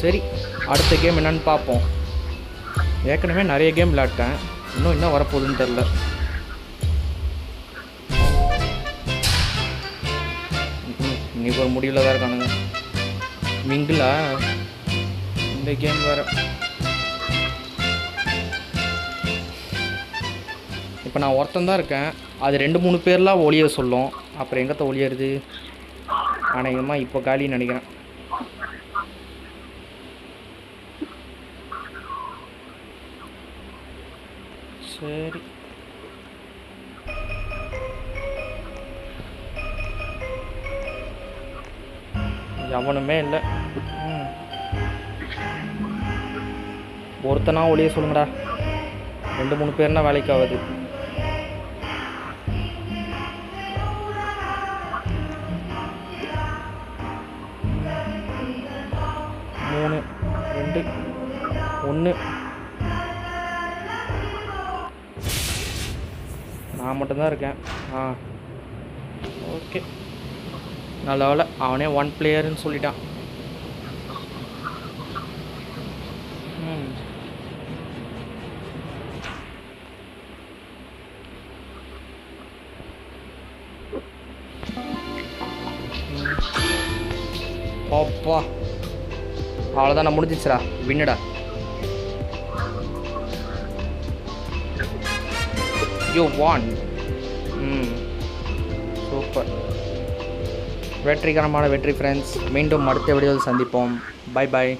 சரி, அடுத்த கேம் என்னன்னு பார்ப்போம். ஏற்கனவே நிறைய கேம் விளையாட்டேன், இன்னும் என்ன வரப்போகுதுன்னு தெரில. இன்றைக்கி ஒரு முடிவில் தான் இருக்கானுங்க. மிங்கிளா இந்த கேம் வேறு. இப்போ நான் ஒருத்தன் தான் இருக்கேன், அது 2-3 பேர்லாம் ஒளிய சொல்லும். அப்புறம் எங்கத்த ஒளியறது? அநேகமாக இப்போ காலின்னு நினைக்கிறேன். சரி, எவனுமே இல்லை. ஒருத்தனா ஒளிய சொல்லுங்கடா. 2-3 பேர்னா வேலைக்கு ஆகுது. மூணு, 2, 1. நான் மட்டும்தான் இருக்கேன். ஓகே, நல்ல வேலை அவனே 1 பிளேயர்னு சொல்லிட்டான். அப்பா, அவ்வளோதான், நான் முடிஞ்சிச்சுடா. வின்னுடா. You van. சூப்பர், வெற்றிகரமான வெற்றி ஃப்ரெண்ட்ஸ். மீண்டும் அடுத்த வீடியோவில் சந்திப்போம். Bye bye.